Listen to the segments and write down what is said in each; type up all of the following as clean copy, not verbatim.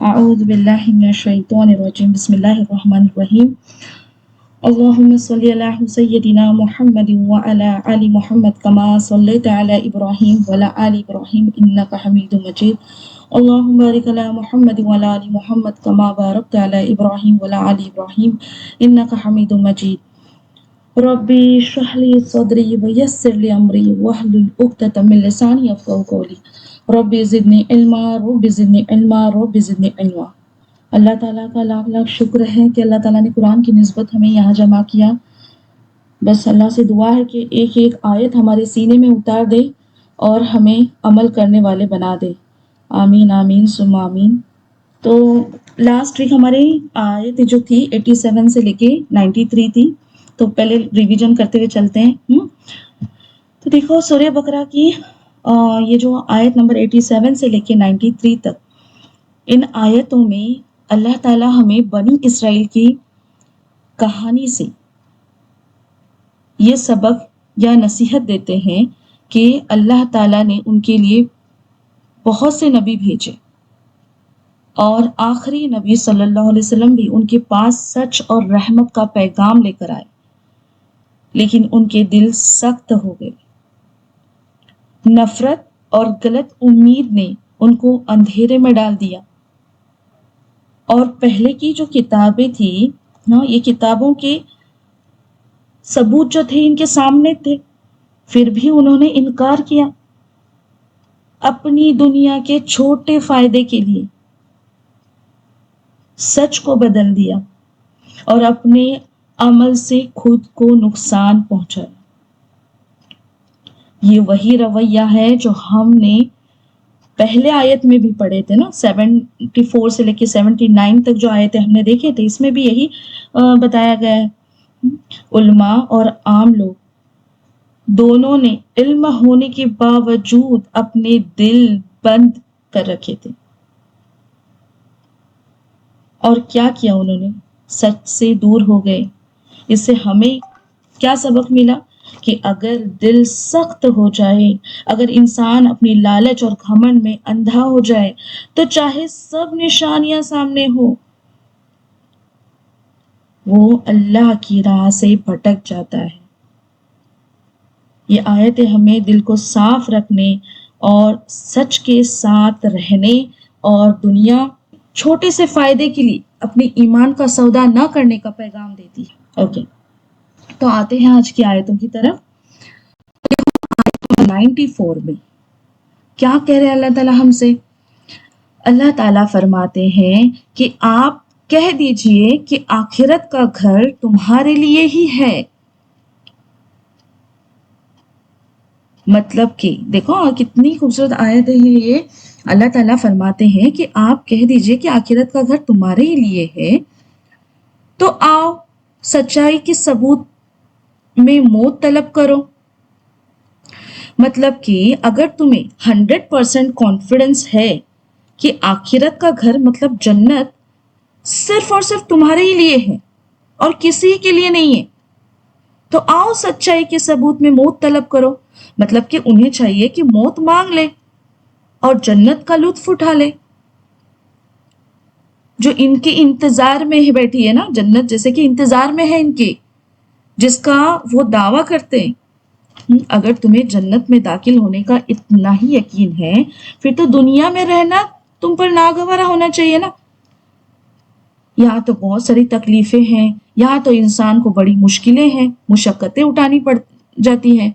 اعوذ باللہ من الشیطان الرجیم بسم اللہ الرحمن الرحیم اللہم صلی علی سیدنا محمد وعلی آل محمد کما صلیت علی ابراہیم وعلی آل ابراہیم انک حمید مجید اللہم بارک علی محمد وعلی آل محمد کما بارکت علی ابراہیم وعلی آل ابراہیم انک حمید مجید ربی اشرح لی صدری ویسر لی امری واحلل عقدۃ من لسانی یفقہوا قولی رب زدنی علما رب زدنی علما رب زدنی علما۔ اللہ تعالیٰ کا لاکھ لاکھ شکر ہے کہ اللہ تعالیٰ نے قرآن کی نسبت ہمیں یہاں جمع کیا۔ بس اللہ سے دعا ہے کہ ایک ایک آیت ہمارے سینے میں اتار دے اور ہمیں عمل کرنے والے بنا دے، آمین آمین ثم آمین۔ تو لاسٹ ویک ہماری آیت جو تھی 87 سے لے کے 93 تھی، تو پہلے ریویژن کرتے ہوئے چلتے ہیں۔ تو دیکھو سورہ بقرہ کی یہ جو آیت نمبر 87 سے لے کے 93 تک، ان آیتوں میں اللہ تعالیٰ ہمیں بنی اسرائیل کی کہانی سے یہ سبق یا نصیحت دیتے ہیں کہ اللہ تعالیٰ نے ان کے لیے بہت سے نبی بھیجے، اور آخری نبی صلی اللہ علیہ وسلم بھی ان کے پاس سچ اور رحمت کا پیغام لے کر آئے، لیکن ان کے دل سخت ہو گئے۔ نفرت اور غلط امید نے ان کو اندھیرے میں ڈال دیا، اور پہلے کی جو کتابیں تھیں یہ کتابوں کے ثبوت جو تھے ان کے سامنے تھے، پھر بھی انہوں نے انکار کیا اپنی دنیا کے چھوٹے فائدے کے لیے، سچ کو بدل دیا اور اپنے عمل سے خود کو نقصان پہنچایا۔ یہ وہی رویہ ہے جو ہم نے پہلے آیت میں بھی پڑھے تھے نا، 74 سے لے کے 79 تک جو آیتیں ہم نے دیکھے تھے، اس میں بھی یہی بتایا گیا ہے۔ علماء اور عام لوگ دونوں نے علم ہونے کے باوجود اپنے دل بند کر رکھے تھے، اور کیا کیا انہوں نے؟ سچ سے دور ہو گئے۔ اس سے ہمیں کیا سبق ملا؟ کہ اگر دل سخت ہو جائے، اگر انسان اپنی لالچ اور گھمنڈ میں اندھا ہو جائے، تو چاہے سب نشانیاں سامنے ہو، وہ اللہ کی راہ سے بھٹک جاتا ہے۔ یہ آیتیں ہمیں دل کو صاف رکھنے اور سچ کے ساتھ رہنے اور دنیا چھوٹے سے فائدے کے لیے اپنے ایمان کا سودا نہ کرنے کا پیغام دیتی ہے۔ اوکے، تو آتے ہیں آج کی آیتوں کی طرف۔ 94 میں کیا کہہ رہے اللہ تعالیٰ ہم سے؟ اللہ تعالیٰ فرماتے ہیں کہ آپ کہہ دیجئے کہ آخرت کا گھر تمہارے لیے ہی ہے۔ مطلب کہ دیکھو کتنی خوبصورت آیت ہے یہ۔ اللہ تعالیٰ فرماتے ہیں کہ آپ کہہ دیجئے کہ آخرت کا گھر تمہارے ہی لیے ہے، تو آؤ سچائی کے ثبوت میں موت طلب کرو۔ مطلب کہ اگر تمہیں 100% کانفیڈنس ہے کہ آخرت کا گھر مطلب جنت صرف اور صرف تمہارے ہی لیے ہے اور کسی کے لیے نہیں ہے، تو آؤ سچائی کے ثبوت میں موت طلب کرو۔ مطلب کہ انہیں چاہیے کہ موت مانگ لے اور جنت کا لطف اٹھا لے جو ان کے انتظار میں بیٹھی ہے نا، جنت جیسے کہ انتظار میں ہے ان کے، جس کا وہ دعویٰ کرتے ہیں۔ اگر تمہیں جنت میں داخل ہونے کا اتنا ہی یقین ہے، پھر تو دنیا میں رہنا تم پر ناگوارا ہونا چاہیے نا۔ یہاں تو بہت ساری تکلیفیں ہیں، یہاں تو انسان کو بڑی مشکلیں ہیں، مشقتیں اٹھانی پڑ جاتی ہیں۔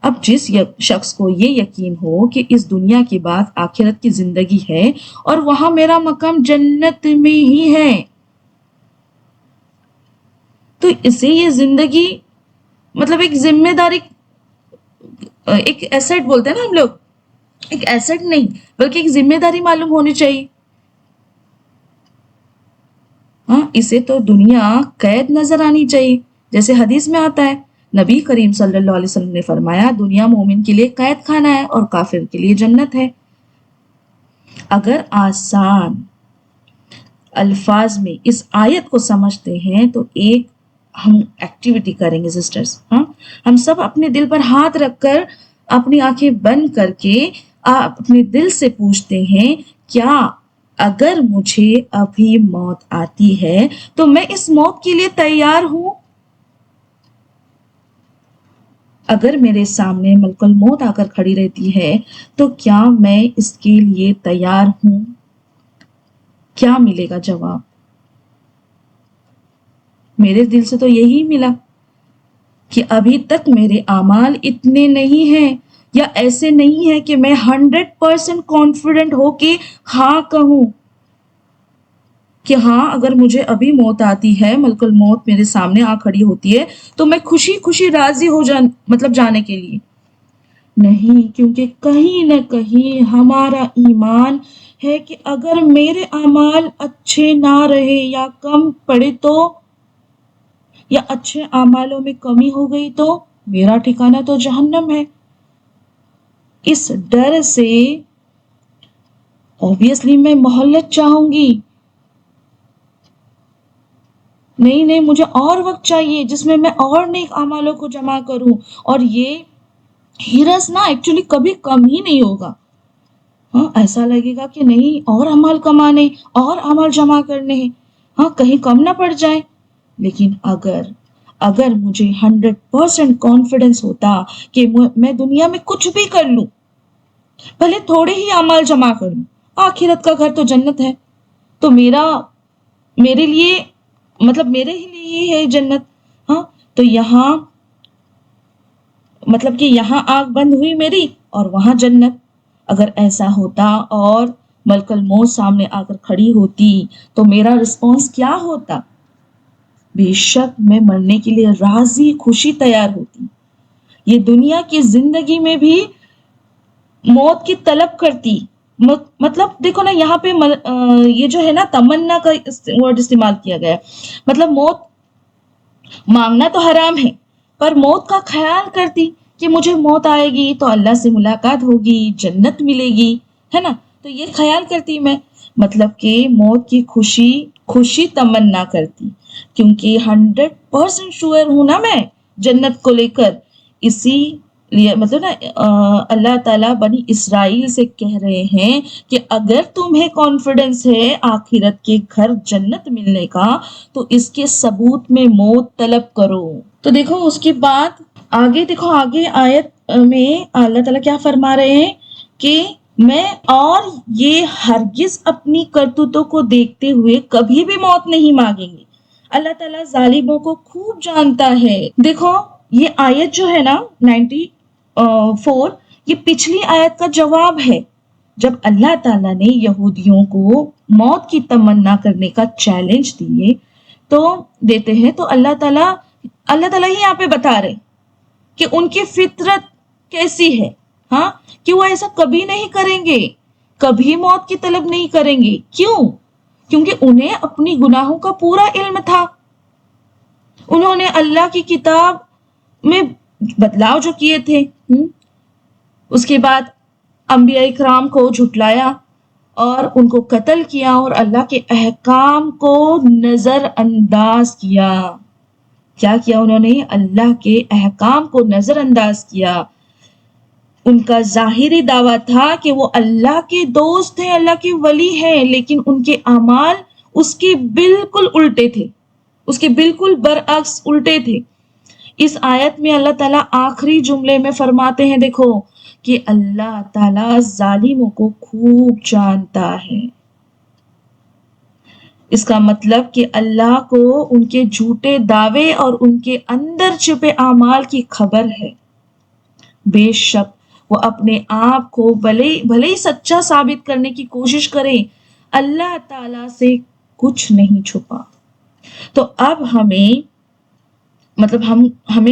اب جس شخص کو یہ یقین ہو کہ اس دنیا کے بعد آخرت کی زندگی ہے اور وہاں میرا مقام جنت میں ہی ہے، تو اسے یہ زندگی مطلب ایک ذمہ داری، ایک ایسٹ بولتے ہیں نا ہم لوگ، ایک ایسٹ نہیں بلکہ ایک ذمہ داری معلوم ہونی چاہیے۔ ہاں، اسے تو دنیا قید نظر آنی چاہیے، جیسے حدیث میں آتا ہے، نبی کریم صلی اللہ علیہ وسلم نے فرمایا دنیا مومن کے لیے قید خانہ ہے اور کافر کے لیے جنت ہے۔ اگر آسان الفاظ میں اس آیت کو سمجھتے ہیں تو ایک ہم ایکٹیویٹی کریں گے سسٹرز۔ ہاں، ہم سب اپنے دل پر ہاتھ رکھ کر اپنی آنکھیں بند کر کے اپنے دل سے پوچھتے ہیں، کیا اگر مجھے ابھی موت آتی ہے تو میں اس موت کے لیے تیار ہوں. اگر میرے سامنے ملک الموت آ کر کھڑی رہتی ہے تو کیا میں اس کے لیے تیار ہوں؟ کیا ملے گا جواب؟ میرے دل سے تو یہی ملا کہ ابھی تک میرے اعمال اتنے نہیں ہیں یا ایسے نہیں ہیں کہ میں 100% کانفیڈنٹ ہو کے ہاں کہوں کہ ہاں اگر مجھے ابھی موت آتی ہے، ملک الموت میرے سامنے آ کھڑی ہوتی ہے تو میں خوشی خوشی راضی ہو جانے کے لیے نہیں، کیونکہ کہیں نہ کہیں ہمارا ایمان ہے کہ اگر میرے اعمال اچھے نہ رہے یا کم پڑے تو، یا اچھے اعمالوں میں کمی ہو گئی تو میرا ٹھکانہ تو جہنم ہے. اس ڈر سے obviously میں مہلت چاہوں گی. نہیں مجھے اور وقت چاہیے جس میں اور نیک اعمالوں کو جمع کروں، اور یہ ہرس نا ایکچولی کبھی کم ہی نہیں ہوگا. ہاں ایسا لگے گا کہ نہیں اور اعمال کمانے، اور اعمال جمع کرنے ہیں، ہاں کہیں کم نہ پڑ جائیں. لیکن اگر مجھے 100% کانفیڈنس ہوتا کہ میں دنیا میں کچھ بھی کر لوں، بھلے تھوڑے ہی اعمال جمع کر لوں، آخرت کا گھر تو جنت ہے، تو میرے لیے مطلب میرے ہی لیے ہی ہے جنت. ہاں تو یہاں مطلب کہ یہاں آنکھ بند ہوئی میری اور وہاں جنت. اگر ایسا ہوتا اور ملک الموت سامنے آ کر کھڑی ہوتی تو میرا رسپانس کیا ہوتا؟ بے شک میں مرنے کے لیے راضی خوشی تیار ہوتی. یہ دنیا کی زندگی میں بھی موت کی طلب کرتی. مطلب دیکھو نا یہاں پہ یہ جو ہے نا تمنا کا ورڈ استعمال کیا گیا ہے. مطلب موت مانگنا تو حرام ہے، پر موت کا خیال کرتی کہ مجھے موت آئے گی تو اللہ سے ملاقات ہوگی، جنت ملے گی، ہے نا. تو یہ خیال کرتی میں، مطلب کہ موت کی خوشی تمنا کرتی، کیونکہ 100% شور ہوں نا میں جنت کو لے کر. اسی لیے مطلب نا اللہ تعالیٰ بنی اسرائیل سے کہہ رہے ہیں کہ اگر تمہیں کانفیڈنس ہے آخرت کے گھر جنت ملنے کا تو اس کے ثبوت میں موت طلب کرو. تو دیکھو اس کے بعد آگے آیت میں اللہ تعالیٰ کیا فرما رہے ہیں کہ میں اور یہ ہرگز اپنی کرتوتوں کو دیکھتے ہوئے کبھی بھی موت نہیں مانگیں گے. اللہ تعالیٰ ظالموں کو خوب جانتا ہے. دیکھو یہ آیت جو ہے نا 94، یہ پچھلی آیت کا جواب ہے. جب اللہ تعالیٰ نے یہودیوں کو موت کی تمنا کرنے کا چیلنج دیتے ہیں تو اللہ تعالیٰ ہی یہاں پہ بتا رہے کہ ان کی فطرت کیسی ہے، ہاں کہ وہ ایسا کبھی نہیں کریں گے، کبھی موت کی طلب نہیں کریں گے. کیوں؟ کیونکہ انہیں اپنی گناہوں کا پورا علم تھا. انہوں نے اللہ کی کتاب میں بدلاؤ جو کیے تھے، اس کے بعد انبیاء اکرام کو جھٹلایا اور ان کو قتل کیا اور اللہ کے احکام کو نظر انداز کیا. کیا کیا انہوں نے؟ اللہ کے احکام کو نظر انداز کیا. ان کا ظاہری دعویٰ تھا کہ وہ اللہ کے دوست ہیں، اللہ کے ولی ہیں، لیکن ان کے اعمال اس کے بالکل الٹے تھے، اس کے بالکل برعکس الٹے تھے. اس آیت میں اللہ تعالیٰ آخری جملے میں فرماتے ہیں دیکھو کہ اللہ تعالیٰ ظالموں کو خوب جانتا ہے. اس کا مطلب کہ اللہ کو ان کے جھوٹے دعوے اور ان کے اندر چھپے اعمال کی خبر ہے. بے شک وہ اپنے آپ کو بھلے ہی سچا ثابت کرنے کی کوشش کریں، اللہ تعالیٰ سے کچھ نہیں چھپا. تو اب ہمیں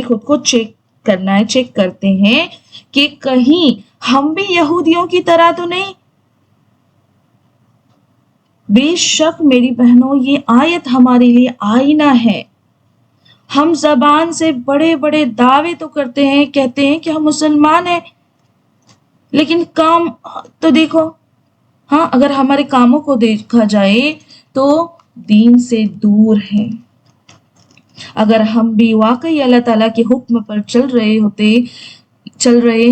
خود کو چیک کرنا ہے، چیک کرتے ہیں کہ کہیں ہم بھی یہودیوں کی طرح تو نہیں. بے شک میری بہنوں یہ آیت ہمارے لیے آئینہ ہے. ہم زبان سے بڑے بڑے دعوے تو کرتے ہیں، کہتے ہیں کہ ہم مسلمان ہیں، لیکن کام تو دیکھو. ہاں اگر ہمارے کاموں کو دیکھا جائے تو دین سے دور ہیں. اگر ہم بھی واقعی اللہ تعالیٰ کے حکم پر چل رہے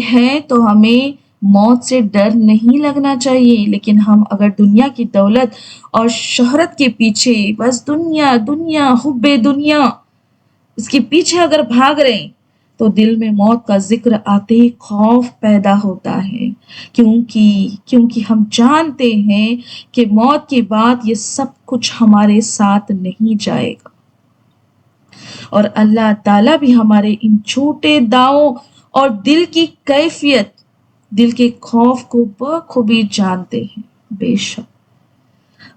ہیں تو ہمیں موت سے ڈر نہیں لگنا چاہیے، لیکن ہم اگر دنیا کی دولت اور شہرت کے پیچھے، بس دنیا دنیا حب دنیا، اس کے پیچھے اگر بھاگ رہے ہیں تو دل میں موت کا ذکر آتے ہی خوف پیدا ہوتا ہے، کیونکہ ہم جانتے ہیں کہ موت کے بعد یہ سب کچھ ہمارے ساتھ نہیں جائے گا، اور اللہ تعالیٰ بھی ہمارے ان چھوٹے داؤں اور دل کی کیفیت، دل کے خوف کو بخوبی جانتے ہیں۔ بے شک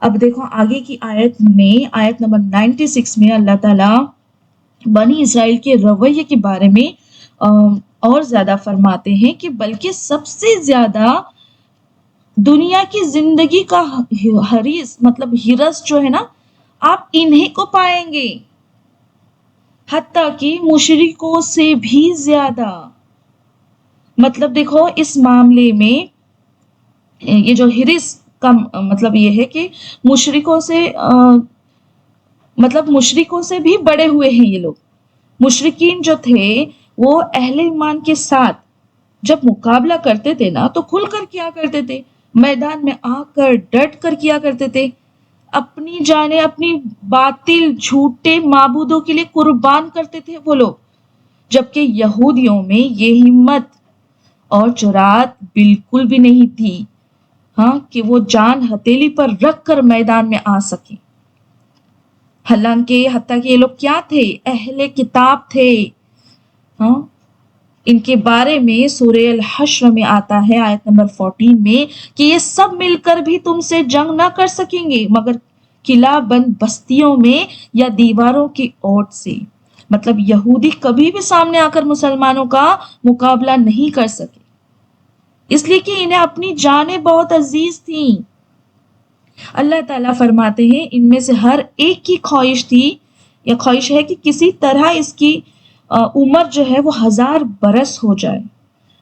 اب دیکھو آگے کی آیت میں، آیت نمبر 96 میں اللہ تعالیٰ بنی اسرائیل کے رویے کے بارے میں اور زیادہ فرماتے ہیں کہ بلکہ سب سے زیادہ دنیا کی زندگی کا حریص، مطلب ہرس جو ہے نا، آپ انہیں کو پائیں گے، حتیٰ کہ مشرکوں سے بھی زیادہ۔ مطلب دیکھو اس معاملے میں یہ جو ہرس کا مطلب یہ ہے کہ مشرکوں سے بھی بڑے ہوئے ہیں یہ لوگ۔ مشرکین جو تھے وہ اہل ایمان کے ساتھ جب مقابلہ کرتے تھے نا تو کھل کر کیا کرتے تھے، میدان میں آ کر ڈٹ کر کیا کرتے تھے، اپنی جانیں اپنی باطل جھوٹے معبودوں کے لیے قربان کرتے تھے وہ لوگ، جبکہ یہودیوں میں یہ ہمت اور جرات بالکل بھی نہیں تھی، ہاں، کہ وہ جان ہتھیلی پر رکھ کر میدان میں آ سکیں۔ حالانکہ حتیٰ کہ یہ لوگ کیا تھے، اہل کتاب تھے، ہاں۔ ان کے بارے میں سورہ الحشر میں آتا ہے آیت نمبر 14 میں کہ یہ سب مل کر بھی تم سے جنگ نہ کر سکیں گے مگر قلعہ بند بستیوں میں یا دیواروں کی اوٹ سے۔ مطلب یہودی کبھی بھی سامنے آ کر مسلمانوں کا مقابلہ نہیں کر سکے، اس لیے کہ انہیں اپنی جانیں بہت عزیز تھیں۔ اللہ تعالیٰ فرماتے ہیں ان میں سے ہر ایک کی خواہش تھی یا خواہش ہے کہ کسی طرح اس کی عمر جو ہے وہ 1000 برس ہو جائے۔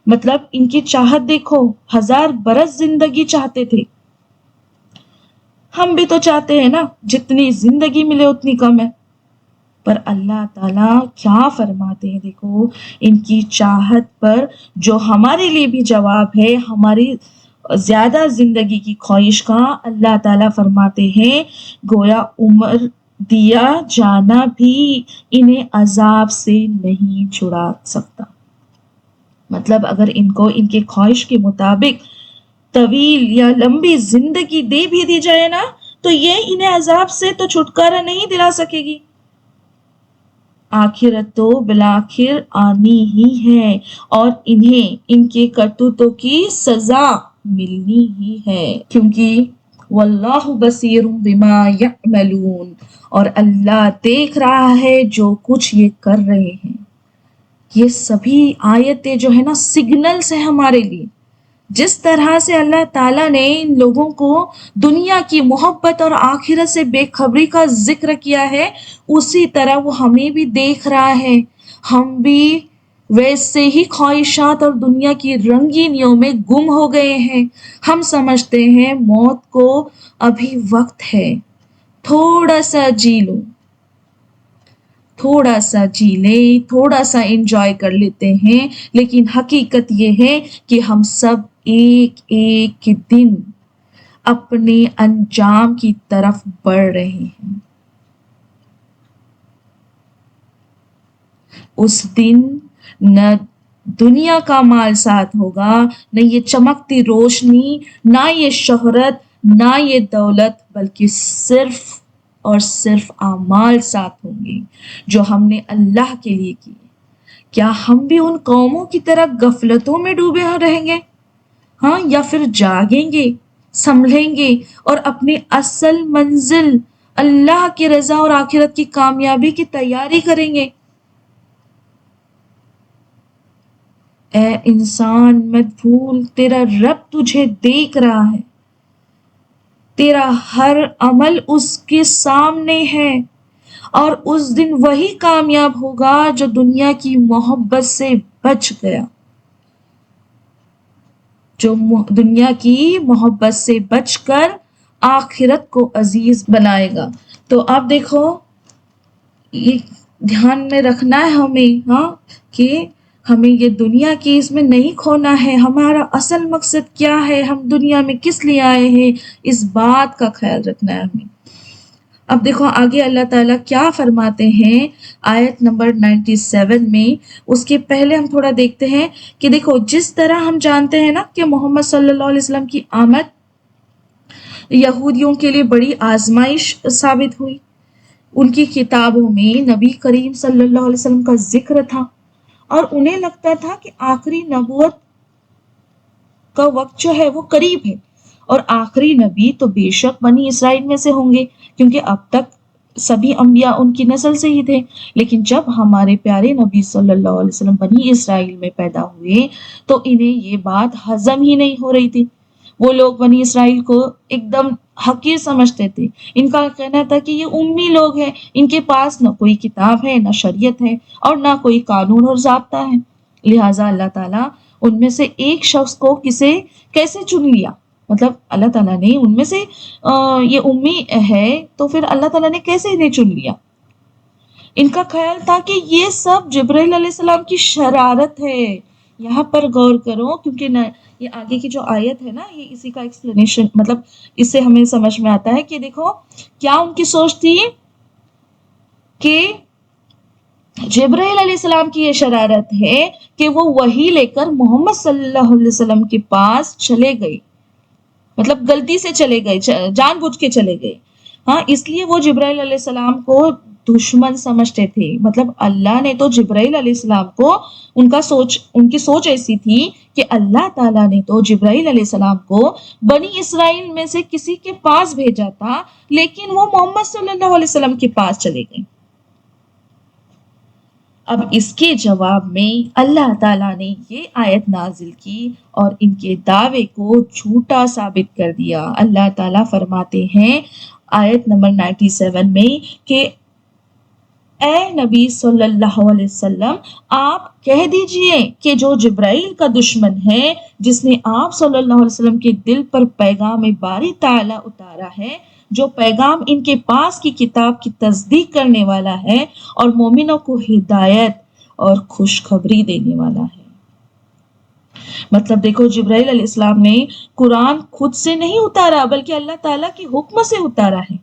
مطلب ان کی چاہت دیکھو، 1000 برس زندگی چاہتے تھے۔ ہم بھی تو چاہتے ہیں نا جتنی زندگی ملے اتنی کم ہے، پر اللہ تعالیٰ کیا فرماتے ہیں دیکھو ان کی چاہت پر، جو ہمارے لیے بھی جواب ہے ہماری زیادہ زندگی کی خواہش کا۔ اللہ تعالیٰ فرماتے ہیں گویا عمر دیا جانا بھی انہیں عذاب سے نہیں چھڑا سکتا۔ مطلب اگر ان کو ان کے خواہش کے مطابق طویل یا لمبی زندگی دے بھی دی جائے نا تو یہ انہیں عذاب سے تو چھٹکارا نہیں دلا سکے گی، آخرت تو بالآخر آنی ہی ہے اور انہیں ان کے کرتوتوں کی سزا ملنی ہی ہے، کیونکہ واللہ بصیر بما یعملون، اور اللہ دیکھ رہا ہے جو کچھ یہ کر رہے ہیں۔ یہ سبھی آیتیں جو ہے نا سگنلز ہیں ہمارے لیے، جس طرح سے اللہ تعالیٰ نے ان لوگوں کو دنیا کی محبت اور آخرت سے بے خبری کا ذکر کیا ہے، اسی طرح وہ ہمیں بھی دیکھ رہا ہے۔ ہم بھی ویسے ہی خواہشات اور دنیا کی رنگینیوں میں گم ہو گئے ہیں۔ ہم سمجھتے ہیں موت کو ابھی وقت ہے، تھوڑا سا جی لو، تھوڑا سا جی لیں، تھوڑا سا انجوائے کر لیتے ہیں، لیکن حقیقت یہ ہے کہ ہم سب ایک ایک دن اپنے انجام کی طرف بڑھ رہے ہیں۔ اس دن نہ دنیا کا مال ساتھ ہوگا، نہ یہ چمکتی روشنی، نہ یہ شہرت، نہ یہ دولت، بلکہ صرف اور صرف اعمال ساتھ ہوں گے جو ہم نے اللہ کے لیے کیے۔ کیا ہم بھی ان قوموں کی طرح غفلتوں میں ڈوبے رہیں گے، ہاں، یا پھر جاگیں گے، سنبھلیں گے اور اپنی اصل منزل اللہ کی رضا اور آخرت کی کامیابی کی تیاری کریں گے؟ اے انسان مت بھول، تیرا رب تجھے دیکھ رہا ہے، تیرا ہر عمل اس کے سامنے ہے، اور اس دن وہی کامیاب ہوگا جو دنیا کی محبت سے بچ گیا، جو دنیا کی محبت سے بچ کر آخرت کو عزیز بنائے گا۔ تو آپ دیکھو یہ دھیان میں رکھنا ہے ہمیں، ہاں، کہ ہمیں یہ دنیا کی اس میں نہیں کھونا ہے، ہمارا اصل مقصد کیا ہے، ہم دنیا میں کس لیے آئے ہیں، اس بات کا خیال رکھنا ہے ہمیں۔ اب دیکھو آگے اللہ تعالیٰ کیا فرماتے ہیں آیت نمبر 97 میں۔ اس کے پہلے ہم تھوڑا دیکھتے ہیں کہ دیکھو جس طرح ہم جانتے ہیں نا کہ محمد صلی اللہ علیہ وسلم کی آمد یہودیوں کے لیے بڑی آزمائش ثابت ہوئی، ان کی کتابوں میں نبی کریم صلی اللہ علیہ وسلم کا ذکر تھا، اور انہیں لگتا تھا کہ آخری نبوت کا وقت جو ہے وہ قریب ہے، اور آخری نبی تو بے شک بنی اسرائیل میں سے ہوں گے، کیونکہ اب تک سبھی انبیاء ان کی نسل سے ہی تھے۔ لیکن جب ہمارے پیارے نبی صلی اللہ علیہ وسلم بنی اسرائیل میں پیدا ہوئے تو انہیں یہ بات ہضم ہی نہیں ہو رہی تھی۔ وہ لوگ بنی اسرائیل کو ایک دم حقیر سمجھتے تھے، ان کا کہنا تھا کہ یہ امی لوگ ہیں، ان کے پاس نہ کوئی کتاب ہے، نہ شریعت ہے، اور نہ کوئی قانون اور ضابطہ ہے۔ لہٰذا اللہ تعالیٰ ان میں سے ایک شخص کو کیسے چن لیا؟ مطلب اللہ تعالیٰ نے ان میں سے یہ امی ہے تو پھر اللہ تعالیٰ نے کیسے انہیں چن لیا؟ ان کا خیال تھا کہ یہ سب جبرائیل علیہ السلام کی شرارت ہے۔ یہاں پر غور کرو، کیونکہ یہ آگے کی جو آیت ہے نا، یہ اسی کا ایکسپلینیشن، مطلب اس سے ہمیں سمجھ میں آتا ہے کہ دیکھو کیا ان کی سوچ تھی کہ جبرائیل علیہ السلام کی یہ شرارت ہے کہ وہ وحی لے کر محمد صلی اللہ علیہ وسلم کے پاس چلے گئے، مطلب غلطی سے چلے گئے، جان بوجھ کے چلے گئے۔ ہاں، اس لیے وہ جبرائیل علیہ السلام کو دشمن سمجھتے تھے۔ مطلب اللہ نے تو جبرائیل علیہ السلام کو ان کی سوچ ایسی تھی کہ اللہ تعالیٰ نے تو جبرائیل علیہ السلام کو بنی اسرائیل میں سے کسی کے پاس بھیجا تھا، لیکن وہ محمد صلی اللہ علیہ وسلم کے پاس چلے گئے۔ اب اس کے جواب میں اللہ تعالیٰ نے یہ آیت نازل کی اور ان کے دعوے کو جھوٹا ثابت کر دیا۔ اللہ تعالیٰ فرماتے ہیں آیت نمبر 97 میں کہ اے نبی صلی اللہ علیہ وسلم، آپ کہہ دیجئے کہ جو جبرائیل کا دشمن ہے، جس نے آپ صلی اللہ علیہ وسلم کے دل پر پیغام باری تعالیٰ اتارا ہے، جو پیغام ان کے پاس کی کتاب کی تصدیق کرنے والا ہے اور مومنوں کو ہدایت اور خوشخبری دینے والا ہے۔ مطلب دیکھو جبرائیل علیہ السلام نے قرآن خود سے نہیں اتارا، بلکہ اللہ تعالیٰ کے حکم سے اتارا ہے۔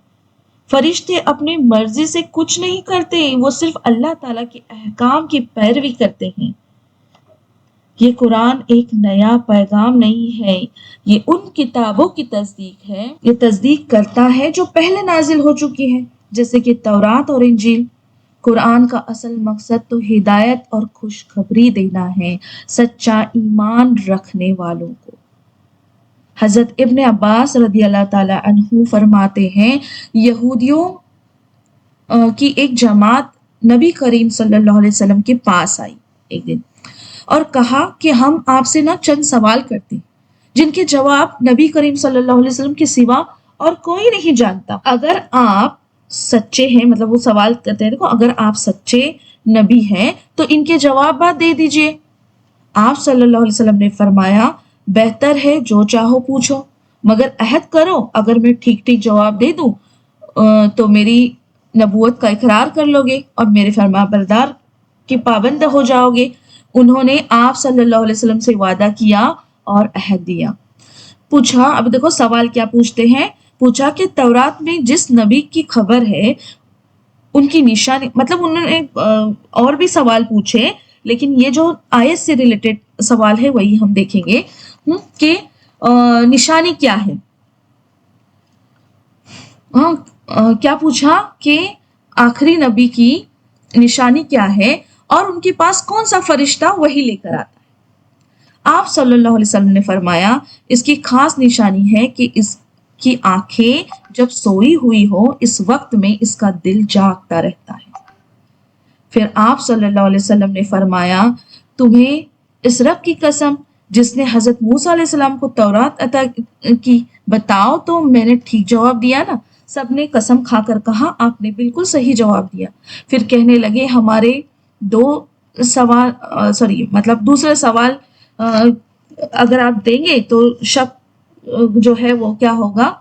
فرشتے اپنی مرضی سے کچھ نہیں کرتے، وہ صرف اللہ تعالیٰ کے احکام کی پیروی کرتے ہیں۔ یہ قرآن ایک نیا پیغام نہیں ہے، یہ ان کتابوں کی تصدیق ہے، یہ تصدیق کرتا ہے جو پہلے نازل ہو چکی ہے، جیسے کہ تورات اور انجیل۔ قرآن کا اصل مقصد تو ہدایت اور خوشخبری دینا ہے سچا ایمان رکھنے والوں کو۔ حضرت ابن عباس رضی اللہ تعالی عنہ فرماتے ہیں یہودیوں کی ایک جماعت نبی کریم صلی اللہ علیہ وسلم کے پاس آئی ایک دن اور کہا کہ ہم آپ سے نا چند سوال کرتے ہیں جن کے جواب نبی کریم صلی اللہ علیہ وسلم کے سوا اور کوئی نہیں جانتا۔ اگر آپ سچے ہیں، مطلب وہ سوال کرتے ہیں، دیکھو اگر آپ سچے نبی ہیں تو ان کے جوابات دے دیجئے۔ آپ صلی اللہ علیہ وسلم نے فرمایا بہتر ہے جو چاہو پوچھو، مگر عہد کرو اگر میں ٹھیک ٹھیک جواب دے دوں تو میری نبوت کا اقرار کر لو گے اور میرے فرما بردار کے پابند ہو جاؤ گے۔ انہوں نے آپ صلی اللہ علیہ وسلم سے وعدہ کیا اور عہد دیا۔ پوچھا، اب دیکھو سوال کیا پوچھتے ہیں، پوچھا کہ تورات میں جس نبی کی خبر ہے ان کی نشانی، مطلب انہوں نے اور بھی سوال پوچھے، لیکن یہ جو آیت سے ریلیٹڈ سوال ہے وہی ہم دیکھیں گے کہ نشانی کیا ہے۔ کیا پوچھا کہ آخری نبی کی نشانی کیا ہے اور ان کے پاس کون سا فرشتہ وحی لے کر آتا ہے۔ آپ صلی اللہ علیہ وسلم نے فرمایا اس کی خاص نشانی ہے کہ اس کی آنکھیں جب سوئی ہوئی ہو اس وقت میں اس کا دل جاگتا رہتا ہے۔ پھر آپ صلی اللہ علیہ وسلم نے فرمایا تمہیں اس رب کی قسم جس نے حضرت موسیٰ علیہ السلام کو تورات عطا کی بتاؤ تو میں نے ٹھیک جواب دیا نا؟ سب نے قسم کھا کر کہا آپ نے بالکل صحیح جواب دیا۔ پھر کہنے لگے ہمارے دوسرے سوال اگر آپ دیں گے تو شک جو ہے وہ کیا ہوگا،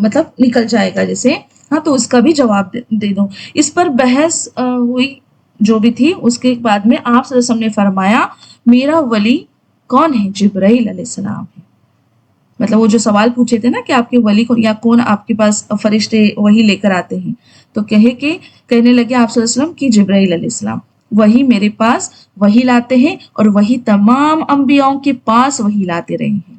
مطلب نکل جائے گا جیسے، ہاں تو اس کا بھی جواب دے دو۔ اس پر بحث ہوئی جو بھی تھی، اس کے بعد میں آپ صلی اللہ علیہ وسلم نے فرمایا میرا ولی کون ہے؟ جبرائیل علیہ السلام ہے۔ مطلب وہ جو سوال پوچھے تھے نا کہ آپ کے ولی کون یا کون آپ کے پاس فرشتے وہی لے کر آتے ہیں، تو کہنے لگے آپ صلی اللہ علیہ وسلم کی جبرائیل علیہ السلام وہی میرے پاس وہی لاتے ہیں، اور وہی تمام انبیاؤں کے پاس وہی لاتے رہے ہیں۔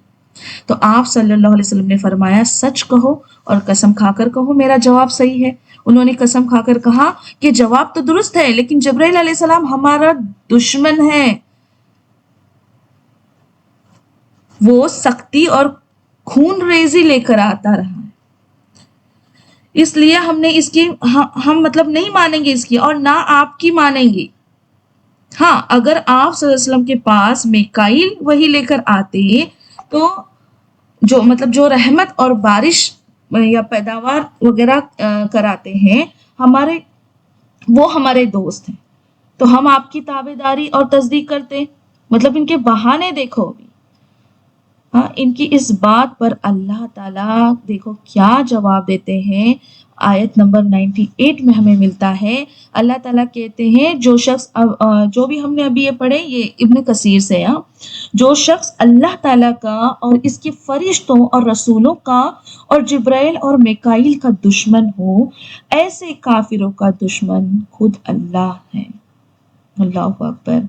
تو آپ صلی اللہ علیہ وسلم نے فرمایا سچ کہو اور قسم کھا کر کہو میرا جواب صحیح ہے۔ انہوں نے قسم کھا کر کہا کہ جواب تو درست ہے، لیکن جبرائیل علیہ السلام ہمارا دشمن ہے، وہ سختی اور خون ریزی لے کر آتا رہا ہے، اس لیے ہم نے اس کی ہم مطلب نہیں مانیں گے اس کی، اور نہ آپ کی مانیں گے۔ ہاں اگر آپ صلی اللہ علیہ وسلم کے پاس میکائیل وہی لے کر آتے تو جو رحمت اور بارش یا پیداوار وغیرہ کراتے ہیں وہ ہمارے دوست ہیں، تو ہم آپ کی تابع داری اور تصدیق کرتے۔ مطلب ان کے بہانے دیکھو ابھی، ہاں ان کی اس بات پر اللہ تعالیٰ دیکھو کیا جواب دیتے ہیں۔ آیت نمبر 98 میں ہمیں ملتا ہے، اللہ تعالیٰ کہتے ہیں جو شخص جو بھی ہم نے ابھی یہ پڑھے یہ ابن کثیر سے ہے، جو شخص اللہ تعالیٰ کا اور اس کے فرشتوں اور رسولوں کا اور جبرائیل اور میکائیل کا دشمن ہو، ایسے کافروں کا دشمن خود اللہ ہے۔ اللہ اکبر۔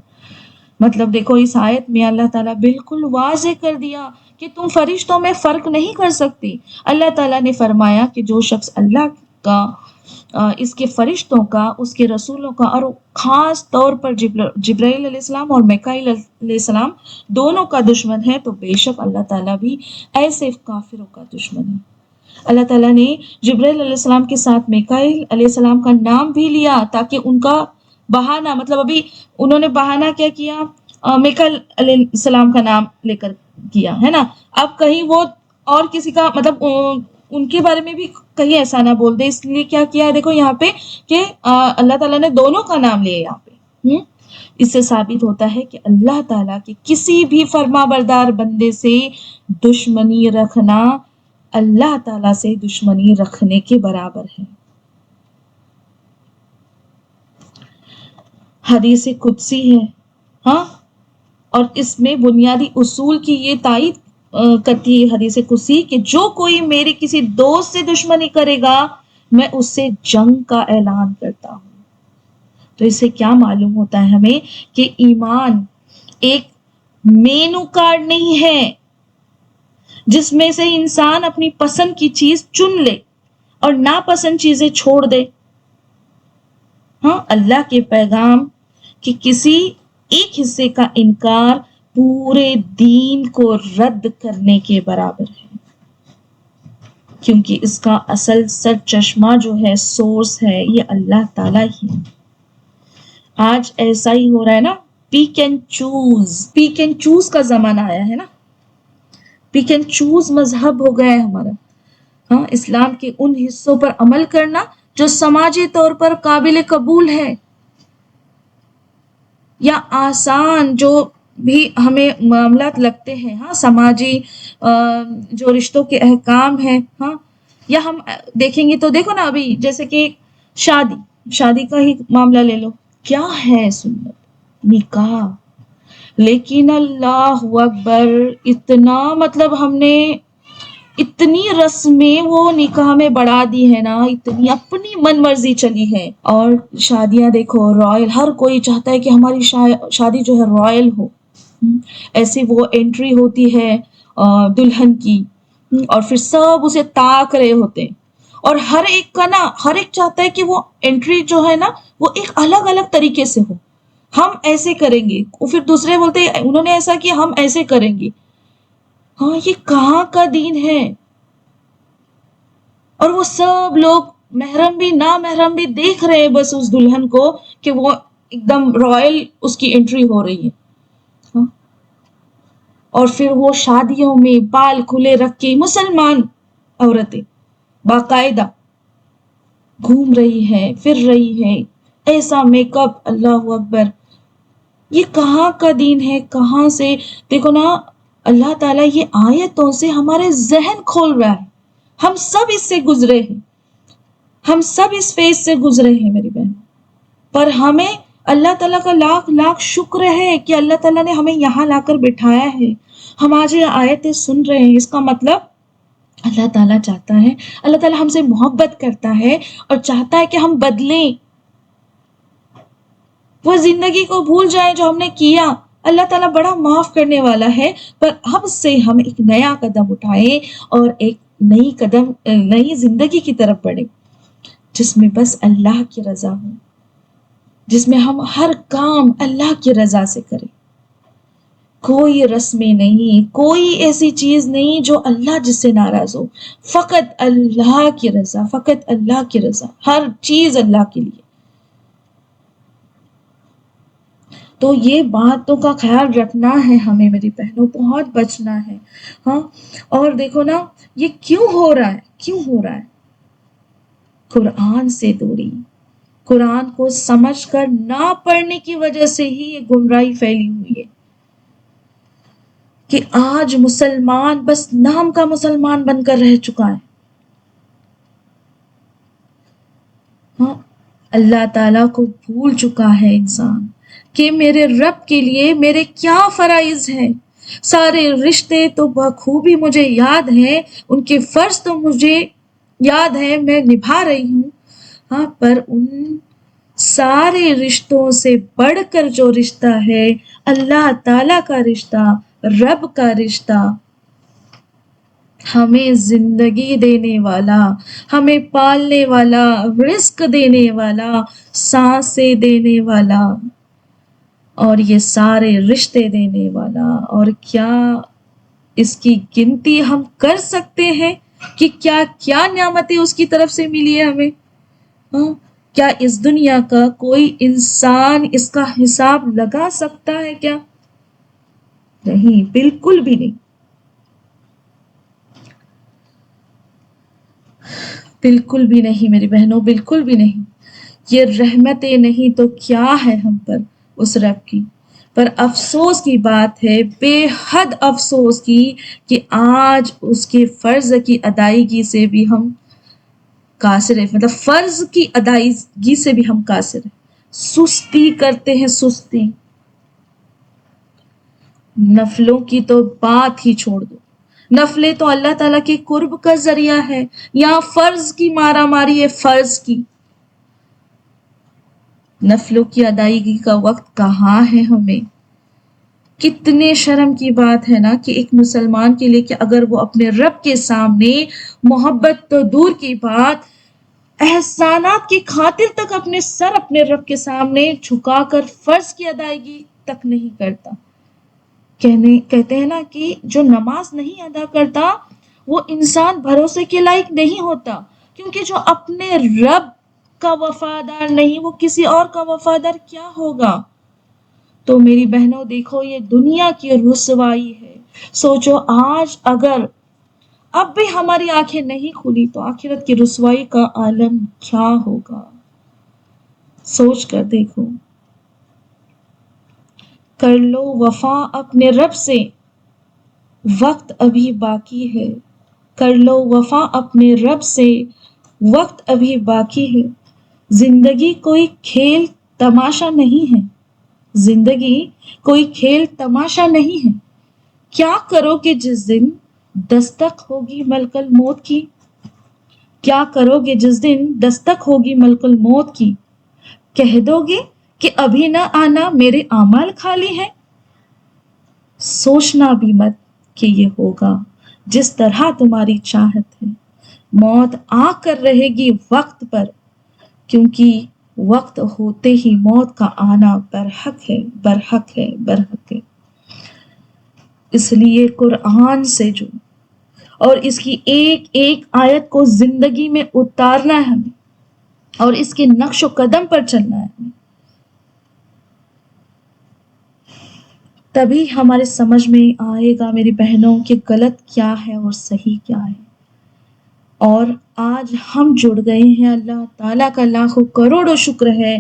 مطلب دیکھو اس آیت میں اللہ تعالیٰ بالکل واضح کر دیا کہ تم فرشتوں میں فرق نہیں کر سکتی۔ اللہ تعالیٰ نے فرمایا کہ جو شخص اللہ کا، اس کے فرشتوں کا، اس کے رسولوں کا، اور خاص طور پر جبرائیل علیہ السلام اور میکائیل علیہ السلام دونوں کا دشمن ہے، تو بے شک اللہ تعالیٰ بھی ایسے کافروں کا دشمن ہے۔ اللہ تعالیٰ نے جبرائیل علیہ السلام کے ساتھ میکائیل علیہ السلام کا نام بھی لیا تاکہ ان کا بہانہ، مطلب ابھی انہوں نے بہانہ کیا کیا؟ میکائیل علیہ السلام کا نام لے کر کیا ہے نا، اب کہیں وہ اور کسی کا مطلب ان کے بارے میں بھی کہیں ایسا نہ بول دے، اس لیے کیا کیا ہے دیکھو یہاں پہ کہ اللہ تعالیٰ نے دونوں کا نام لیا یہاں پہ۔ اس سے ثابت ہوتا ہے کہ اللہ تعالیٰ کے کسی بھی فرما بردار بندے سے دشمنی رکھنا اللہ تعالیٰ سے دشمنی رکھنے کے برابر ہے۔ حدیث قدسی ہے، ہاں، اور اس میں بنیادی اصول کی یہ تائید کرتی ہے حدیث قدسی کہ جو کوئی میرے کسی دوست سے دشمنی کرے گا میں اس سے جنگ کا اعلان کرتا ہوں۔ تو اس سے کیا معلوم ہوتا ہے ہمیں کہ ایمان ایک مینو کارڈ نہیں ہے جس میں سے انسان اپنی پسند کی چیز چن لے اور ناپسند چیزیں چھوڑ دے۔ ہاں اللہ کے پیغام کہ کسی ایک حصے کا انکار پورے دین کو رد کرنے کے برابر ہے، کیونکہ اس کا اصل سر چشمہ جو ہے، سورس ہے، یہ اللہ تعالیٰ ہی ہے۔ آج ایسا ہی ہو رہا ہے نا، پیک اینڈ چوز کا زمانہ آیا ہے نا، پیک اینڈ چوز مذہب ہو گیا ہے ہمارا۔ ہاں اسلام کے ان حصوں پر عمل کرنا جو سماجی طور پر قابل قبول ہے یا آسان، جو بھی ہمیں معاملات لگتے ہیں، ہاں سماجی جو رشتوں کے احکام ہیں، ہاں، یا ہم دیکھیں گے تو دیکھو نا ابھی جیسے کہ شادی کا ہی معاملہ لے لو، کیا ہے سنت نکاح، لیکن اللہ اکبر اتنا مطلب ہم نے اتنی رسمیں وہ نکاح میں بڑھا دی ہے نا، اتنی اپنی من مرضی چلی ہے۔ اور شادیاں دیکھو رائل، ہر کوئی چاہتا ہے کہ ہماری شادی جو ہے رائل ہو، ایسی وہ انٹری ہوتی ہے دلہن کی، اور پھر سب اسے تاک رہے ہوتے ہیں، اور ہر ایک چاہتا ہے کہ وہ انٹری جو ہے نا وہ ایک الگ الگ طریقے سے ہو، ہم ایسے کریں گے، پھر دوسرے بولتے ہیں انہوں نے ایسا کیا ہم ایسے کریں گے۔ ہاں یہ کہاں کا دین ہے؟ اور وہ سب لوگ محرم بھی نامحرم بھی دیکھ رہے ہیں بس اس دلہن کو کہ وہ ایک دم رائل اس کی انٹری ہو رہی ہے، اور پھر وہ شادیوں میں بال کھلے رکھ کے مسلمان عورتیں باقاعدہ گھوم رہی ہے، پھر رہی ہے، ایسا میک اپ، اللہ اکبر، یہ کہاں کا دین ہے؟ کہاں سے؟ دیکھو نا اللہ تعالیٰ یہ آیتوں سے ہمارے ذہن کھول رہا ہے، ہم سب اس سے گزرے ہیں، ہم سب اس فیز سے گزرے ہیں میری بہن، پر ہمیں اللہ تعالیٰ کا لاکھ لاکھ شکر ہے کہ اللہ تعالیٰ نے ہمیں یہاں لا کر بٹھایا ہے. ہم آج یہ آیتیں سن رہے ہیں، اس کا مطلب اللہ تعالیٰ چاہتا ہے، اللہ تعالیٰ ہم سے محبت کرتا ہے اور چاہتا ہے کہ ہم بدلیں، وہ زندگی کو بھول جائیں جو ہم نے کیا. اللہ تعالیٰ بڑا معاف کرنے والا ہے، پر اب سے ہم ایک نیا قدم اٹھائیں اور ایک نئی زندگی کی طرف بڑھیں جس میں بس اللہ کی رضا ہو، جس میں ہم ہر کام اللہ کی رضا سے کریں. کوئی رسمیں نہیں، کوئی ایسی چیز نہیں جو اللہ جس سے ناراض ہو، فقط اللہ کی رضا، فقط اللہ کی رضا، ہر چیز اللہ کے لیے. تو یہ باتوں کا خیال رکھنا ہے ہمیں میری بہنوں، بہت بچنا ہے. ہاں، اور دیکھو نا یہ کیوں ہو رہا ہے، کیوں ہو رہا ہے؟ قرآن سے دوری، قرآن کو سمجھ کر نہ پڑھنے کی وجہ سے ہی یہ گمراہی پھیلی ہوئی ہے کہ آج مسلمان بس نام کا مسلمان بن کر رہ چکا ہے. ہاں، اللہ تعالیٰ کو بھول چکا ہے انسان کہ میرے رب کے لیے میرے کیا فرائض ہیں. سارے رشتے تو بخوبی مجھے یاد ہیں، ان کے فرض تو مجھے یاد ہے، میں نبھا رہی ہوں. ہاں، پر ان سارے رشتوں سے بڑھ کر جو رشتہ ہے اللہ تعالیٰ کا رشتہ، رب کا رشتہ، ہمیں زندگی دینے والا، ہمیں پالنے والا، رزق دینے والا، سانسیں دینے والا، اور یہ سارے رشتے دینے والا. اور کیا اس کی گنتی ہم کر سکتے ہیں کہ کیا کیا نعمتیں اس کی طرف سے ملی ہے ہمیں؟ ہاں، کیا اس دنیا کا کوئی انسان اس کا حساب لگا سکتا ہے کیا؟ نہیں، بالکل بھی نہیں، بالکل بھی نہیں میری بہنوں، بالکل بھی نہیں. یہ رحمتیں نہیں تو کیا ہے ہم پر اس رب کی. پر افسوس کی بات ہے، بے حد افسوس کی، کہ آج اس کے فرض کی ادائیگی سے بھی ہم قاصر ہیں، مطلب فرض کی ادائیگی سے بھی ہم قاصر ہیں، سستی کرتے ہیں، سستی. نفلوں کی تو بات ہی چھوڑ دو، نفلیں تو اللہ تعالیٰ کے قرب کا ذریعہ ہے، یا فرض کی مارا ماری ہے، فرض کی. نفلوں کی ادائیگی کا وقت کہاں ہے ہمیں؟ کتنے شرم کی بات ہے نا کہ ایک مسلمان کے لیے کہ اگر وہ اپنے رب کے سامنے، محبت تو دور کی بات، احسانات کی خاطر تک اپنے سر اپنے رب کے سامنے جھکا کر فرض کی ادائیگی تک نہیں کرتا. کہتے ہیں نا کہ جو نماز نہیں ادا کرتا وہ انسان بھروسے کے لائق نہیں ہوتا، کیونکہ جو اپنے رب کا وفادار نہیں وہ کسی اور کا وفادار کیا ہوگا؟ تو میری بہنوں دیکھو، یہ دنیا کی رسوائی ہے. سوچو آج اگر اب بھی ہماری آنکھیں نہیں کھلی تو آخرت کی رسوائی کا عالم کیا ہوگا؟ سوچ کر دیکھو. کر لو وفا اپنے رب سے، وقت ابھی باقی ہے. کر لو وفا اپنے رب سے، وقت ابھی باقی ہے. زندگی کوئی کھیل تماشا نہیں ہے، زندگی کوئی کھیل تماشا نہیں ہے. کیا کرو گے جس دن دستک ہوگی ملک الموت کی؟ کیا کرو گے جس دن دستک ہوگی ملک الموت کی؟ کہہ دو گے کہ ابھی نہ آنا، میرے اعمال خالی ہیں؟ سوچنا بھی مت کہ یہ ہوگا جس طرح تمہاری چاہت ہے. موت آ کر رہے گی وقت پر، کیونکہ وقت ہوتے ہی موت کا آنا برحق ہے، برحق ہے، برحق ہے. اس لیے قرآن سے جو اور اس کی ایک ایک آیت کو زندگی میں اتارنا ہے ہمیں، اور اس کے نقش و قدم پر چلنا ہے ہمیں. تبھی ہمارے سمجھ میں آئے گا میری بہنوں کہ غلط کیا ہے اور صحیح کیا ہے. اور آج ہم جڑ گئے ہیں، اللہ تعالیٰ کا لاکھوں کروڑوں شکر ہے.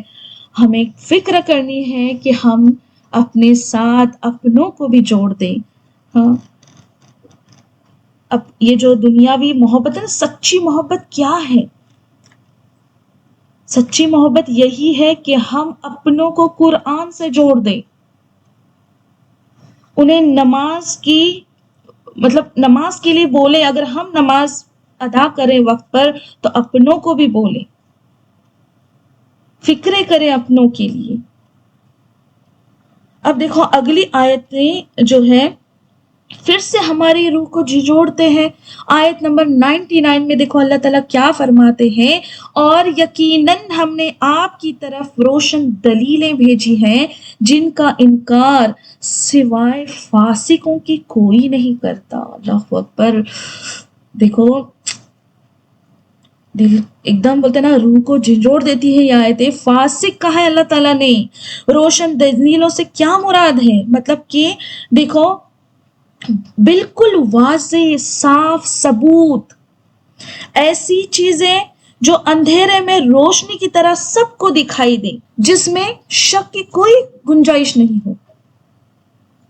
ہمیں فکر کرنی ہے کہ ہم اپنے ساتھ اپنوں کو بھی جوڑ دیں. ہاں، اب یہ جو دنیاوی محبت ہے نا، سچی محبت کیا ہے؟ سچی محبت یہی ہے کہ ہم اپنوں کو قرآن سے جوڑ دیں، انہیں نماز کی مطلب نماز کے لیے بولیں. اگر ہم نماز ادا کریں وقت پر تو اپنوں کو بھی بولیں، فکرے کریں اپنوں کے لیے. اب دیکھو اگلی آیتیں جو ہے پھر سے ہماری روح کو جھنجھوڑتے ہیں. آیت نمبر 99 میں دیکھو اللہ تعالیٰ کیا فرماتے ہیں، اور یقیناً ہم نے آپ کی طرف روشن دلیلیں بھیجی ہیں جن کا انکار سوائے فاسقوں کی کوئی نہیں کرتا. اللہ اکبر. دیکھو دل ایک دم بولتے نا روح کو جھنجھوڑ دیتی ہے یہ آیتیں. فاسق کہا ہے اللہ تعالیٰ نے. روشن دلیلوں سے کیا مراد ہے؟ مطلب کہ دیکھو بالکل واضح صاف ثبوت، ایسی چیزیں جو اندھیرے میں روشنی کی طرح سب کو دکھائی دیں، جس میں شک کی کوئی گنجائش نہیں ہو،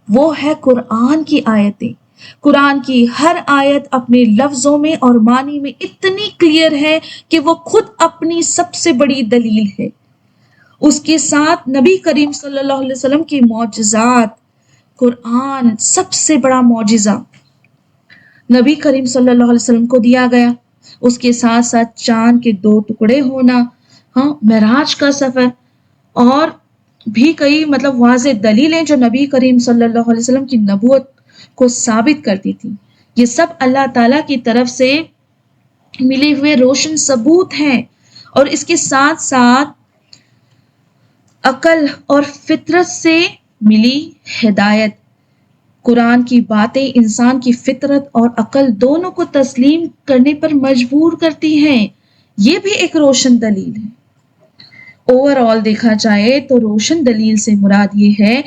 وہ ہے قرآن کی آیتیں. قرآن کی ہر آیت اپنے لفظوں میں اور معنی میں اتنی کلیئر ہے کہ وہ خود اپنی سب سے بڑی دلیل ہے. اس کے ساتھ نبی کریم صلی اللہ علیہ وسلم کی معجزات. قرآن سب سے بڑا معجزہ نبی کریم صلی اللہ علیہ وسلم کو دیا گیا. اس کے ساتھ ساتھ چاند کے 2 ٹکڑے ہونا، ہاں معراج کا سفر، اور بھی کئی مطلب واضح دلیلیں جو نبی کریم صلی اللہ علیہ وسلم کی نبوت کو ثابت کرتی تھی. یہ سب اللہ تعالیٰ کی طرف سے ملے ہوئے روشن ثبوت ہیں. اور اس کے ساتھ ساتھ عقل اور فطرت سے ملی ہدایت. قرآن کی باتیں انسان کی فطرت اور عقل دونوں کو تسلیم کرنے پر مجبور کرتی ہیں. یہ بھی ایک روشن دلیل ہے. اوور آل دیکھا جائے تو روشن دلیل سے مراد یہ ہے